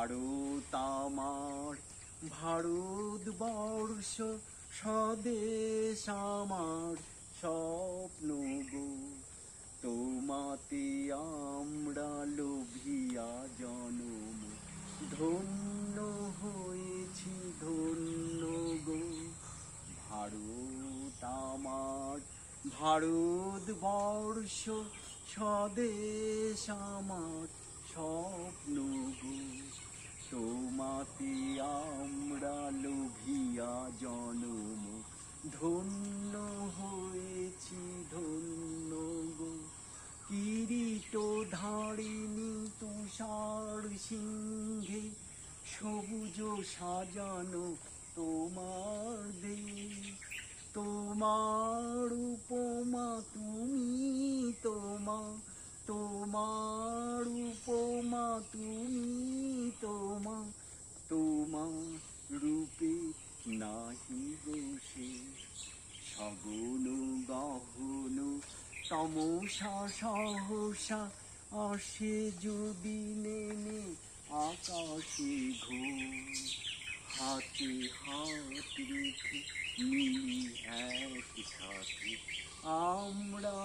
ভারত আমার ভারতবর্ষ স্বদেশ আমার স্বপ্ন গো। তোমাতে আমরা লোভিয়া জনম ধন্য হয়েছি ধন্য গো। ভারত আমার ভারতবর্ষ স্বদেশ আমার স্বপ্ন গো। তোমাতে আমরা লোভিয়া জনম ধন্য হয়েছি ধন্য গো। কিরীট ধারিণী তুষার সিংহে সবুজ সাজানো তোমার দেশ। তোমার উপমা তুমি তোমার উপমা তুমি তোমার রূপে নাহি বসে। সগুণ গহন তমসা সহসা আসে যদি নেমে আকাশে ঘোর। হাতে হাত রেখে মিলি একসাথে আমরা